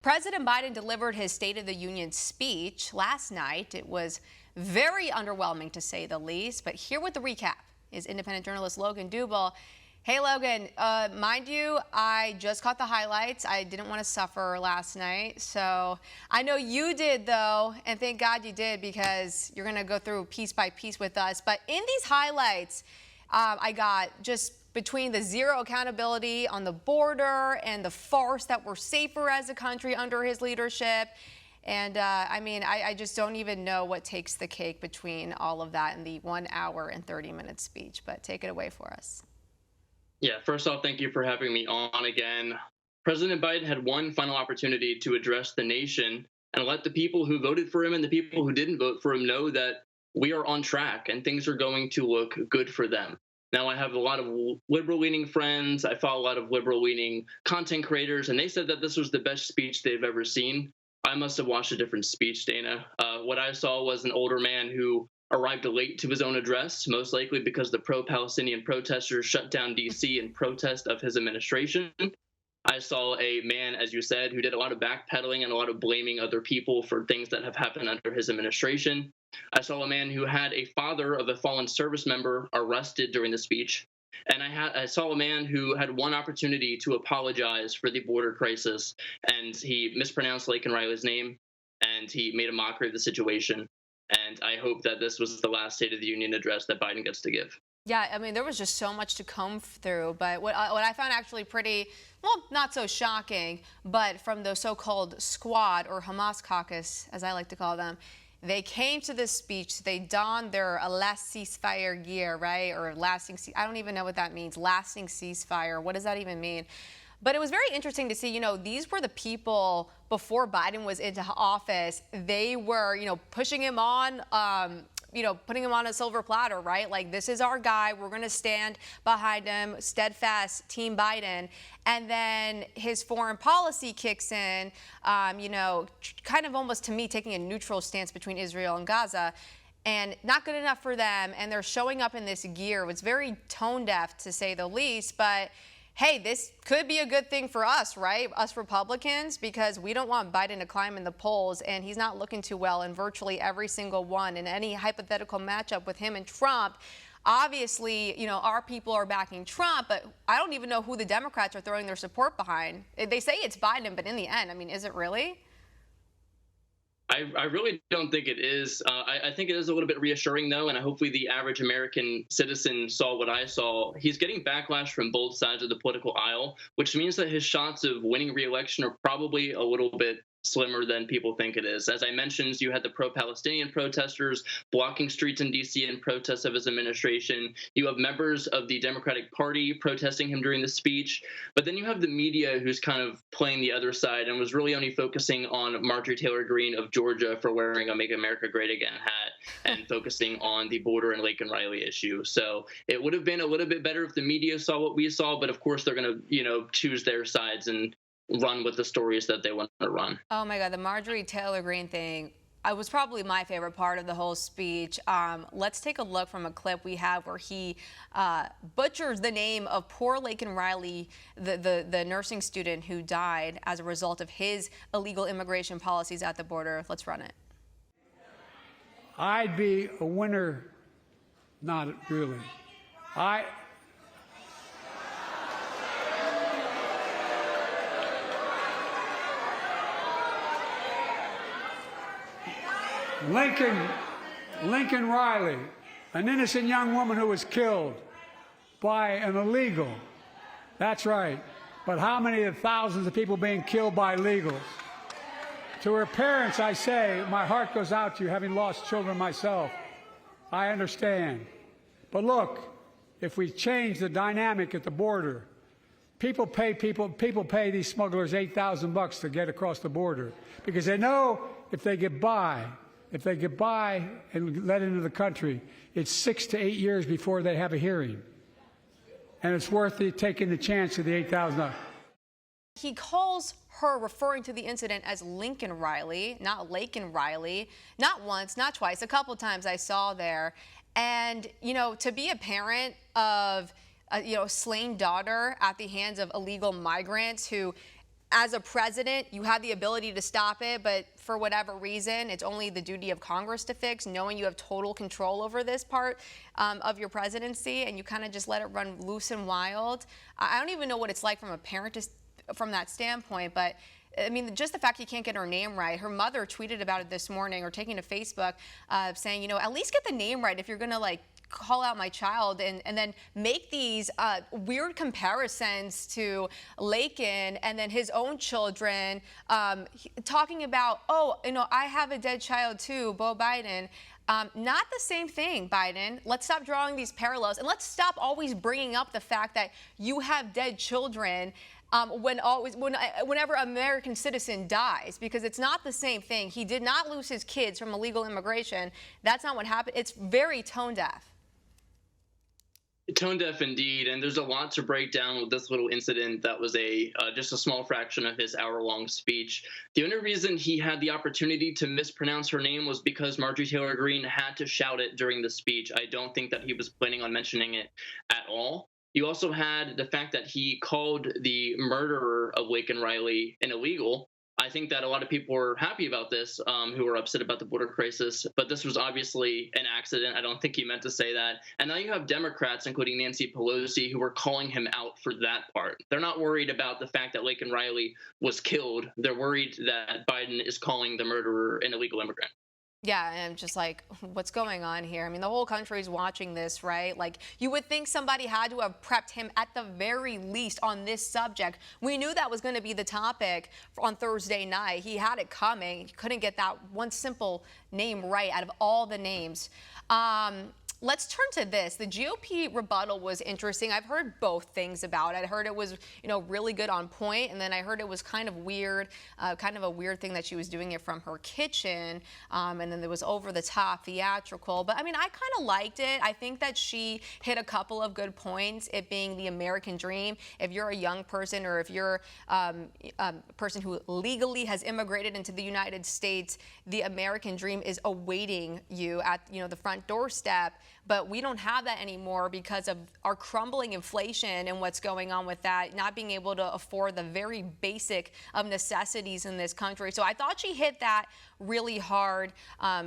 President Biden delivered his State of the Union speech last night. It was very underwhelming, to say the least. But here with the recap is independent journalist Logan Dubel. Hey, Logan, mind you, I just caught the highlights. I didn't want to suffer last night. So I know you did, though, and thank God you did, because you're going to go through piece by piece with us. But in these highlights, I got just between the zero accountability on the border and the farce that we're safer as a country under his leadership. And I mean, I just don't even know what takes the cake between all of that and the 1 hour and 30-minute speech. But take it away for us. Yeah, first off, thank you for having me on again. President Biden had one final opportunity to address the nation and let the people who voted for him and the people who didn't vote for him know that we are on track and things are going to look good for them. Now, I have a lot of liberal-leaning friends. I follow a lot of liberal-leaning content creators, and they said that this was the best speech they've ever seen. I must have watched a different speech, Dana. What I saw was an older man who arrived late to his own address, most likely because the pro-Palestinian protesters shut down D.C. in protest of his administration. I saw a man, as you said, who did a lot of backpedaling and a lot of blaming other people for things that have happened under his administration. I saw a man who had a father of a fallen service member arrested during the speech. And I saw a man who had one opportunity to apologize for the border crisis, and he mispronounced Laken Riley's name, and he made a mockery of the situation. And I hope that this was the last State of the Union address that Biden gets to give. Yeah, I mean, there was just so much to comb through. But what I found actually pretty, well, not so shocking, but from the so-called squad, or Hamas caucus, as I like to call them, they came to this speech, they donned their last ceasefire gear, right? Or lasting, I don't even know what that means. Lasting ceasefire. What does that even mean? But it was very interesting to see, you know, these were the people before Biden was into office. They were, you know, pushing him on, putting him on a silver platter, right? Like, this is our guy. We're going to stand behind him, steadfast, Team Biden. And then his foreign policy kicks in, kind of almost, to me, taking a neutral stance between Israel and Gaza. And not good enough for them. And they're showing up in this gear. It's very tone deaf, to say the least. But hey, this could be a good thing for us, right? Us Republicans, because we don't want Biden to climb in the polls, and he's not looking too well in virtually every single one. In any hypothetical matchup with him and Trump, obviously, you know, our people are backing Trump, but I don't even know who the Democrats are throwing their support behind. They say it's Biden, but in the end, I mean, is it really? I really don't think it is. I think it is a little bit reassuring, though, and hopefully the average American citizen saw what I saw. He's getting backlash from both sides of the political aisle, which means that his shots of winning re-election are probably a little bit slimmer than people think it is. As I mentioned, you had the pro-Palestinian protesters blocking streets in D.C. in protest of his administration. You have members of the Democratic Party protesting him during the speech. But then you have the media who's kind of playing the other side and was really only focusing on Marjorie Taylor Greene of Georgia for wearing a Make America Great Again hat and focusing on the border and Laken Riley issue. So it would have been a little bit better if the media saw what we saw, but of course they're going to, choose their sides and run with the stories that they want to run. Oh my God, the Marjorie Taylor Greene thing, was probably my favorite part of the whole speech. Let's take a look from a clip we have where he butchers the name of poor Laken Riley, the nursing student who died as a result of his illegal immigration policies at the border. Let's run it. I'd be a winner. Not really. Laken Riley, an innocent young woman who was killed by an illegal. That's right. But how many of the thousands of people being killed by illegals? To her parents, I say, my heart goes out to you, having lost children myself. I understand. But look, if we change the dynamic at the border, people pay these smugglers $8,000 to get across the border because they know if they get by and let into the country, it's 6 to 8 years before they have a hearing. And it's worth taking the chance of the $8,000. He calls her, referring to the incident, as Lincoln Riley, not Laken Riley, not once, not twice, a couple times I saw there. And, to be a parent of a slain daughter at the hands of illegal migrants who as a president, you have the ability to stop it, but for whatever reason, it's only the duty of Congress to fix, knowing you have total control over this part of your presidency, and you kind of just let it run loose and wild. I don't even know what it's like from a parent from that standpoint, but I mean, just the fact you can't get her name right. Her mother tweeted about it this morning, or taking to Facebook, saying, you know, at least get the name right if you're going to, like, call out my child, and then make these weird comparisons to LAKEN and then his own children, talking about, oh, you know, I have a dead child too, Beau Biden. Not the same thing, Biden. Let's stop drawing these parallels, and let's stop always bringing up the fact that you have dead children whenever an American citizen dies, because it's not the same thing. He did not lose his kids from illegal immigration. That's not what happened. It's very tone deaf. Tone deaf indeed, and there's a lot to break down with this little incident that was just a small fraction of his hour-long speech. The only reason he had the opportunity to mispronounce her name was because Marjorie Taylor Greene had to shout it during the speech. I don't think that he was planning on mentioning it at all. You also had the fact that he called the murderer of Laken Riley an illegal. I think that a lot of people were happy about this, who were upset about the border crisis, but this was obviously an accident. I don't think he meant to say that. And now you have Democrats, including Nancy Pelosi, who are calling him out for that part. They're not worried about the fact that Laken Riley was killed. They're worried that Biden is calling the murderer an illegal immigrant. Yeah, and I'm just like, what's going on here? I mean, the whole country's watching this, right? Like, you would think somebody had to have prepped him at the very least on this subject. We knew that was going to be the topic on Thursday night. He had it coming. He couldn't get that one simple name right out of all the names. Let's turn to this. The GOP rebuttal was interesting. I've heard both things about it. I heard it was, you know, really good, on point, and then I heard it was kind of weird, kind of a weird thing that she was doing it from her kitchen, and then there was over-the-top theatrical. But, I mean, I kind of liked it. I think that she hit a couple of good points, it being the American dream. If you're a young person, or if you're a person who legally has immigrated into the United States, the American dream is awaiting you at, you know, the front doorstep. But we don't have that anymore because of our crumbling inflation and what's going on with that, not being able to afford the very basic of necessities in this country. So I thought she hit that really hard.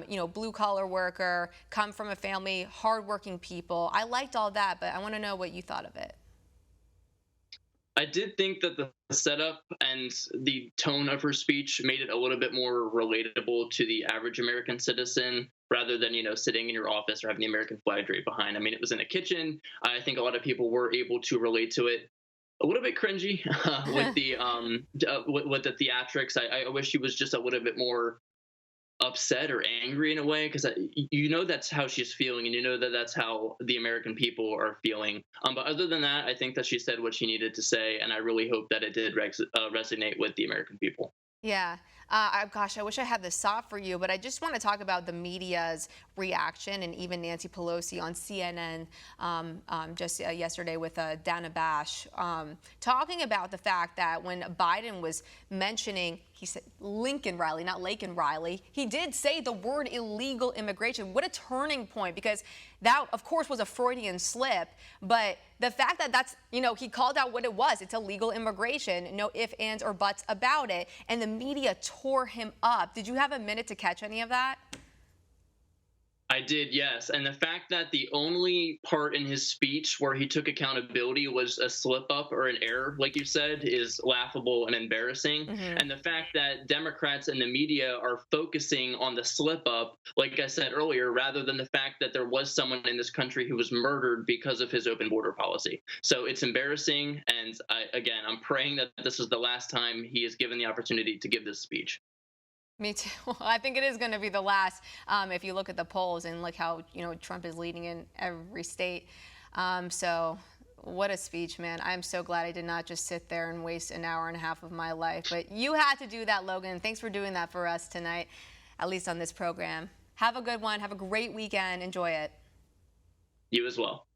You know, blue-collar worker, come from a family, hardworking people. I liked all that, but I want to know what you thought of it. I did think that the setup and the tone of her speech made it a little bit more relatable to the average American citizen, rather than, you know, sitting in your office or having the American flag draped behind. I mean, it was in a kitchen. I think a lot of people were able to relate to it. A little bit cringy with the theatrics. I wish she was just a little bit more upset or angry in a way, because you know that's how she's feeling, and you know that that's how the American people are feeling. But other than that, I think that she said what she needed to say, and I really hope that it did resonate with the American people. Yeah. Gosh, I wish I had this soft for you, but I just want to talk about the media's reaction, and even Nancy Pelosi on CNN just yesterday with Dana Bash, talking about the fact that when Biden was mentioning, he said Lincoln Riley, not Laken Riley, he did say the word illegal immigration. What a turning point, because that, of course, was a Freudian slip. But the fact that that's, you know, he called out what it was. It's illegal immigration. No ifs, ands, or buts about it. And the media tore him up. Did you have a minute to catch any of that? I did, yes. And the fact that the only part in his speech where he took accountability was a slip up or an error, like you said, is laughable and embarrassing. Mm-hmm. And the fact that Democrats and the media are focusing on the slip up, like I said earlier, rather than the fact that there was someone in this country who was murdered because of his open border policy. So it's embarrassing. And again, I'm praying that this is the last time he is given the opportunity to give this speech. Me too. I think it is going to be the last, if you look at the polls and look how, you know, Trump is leading in every state. So what a speech, man. I'm so glad I did not just sit there and waste an hour and a half of my life. But you had to do that, Logan. Thanks for doing that for us tonight, at least on this program. Have a good one. Have a great weekend. Enjoy it. You as well.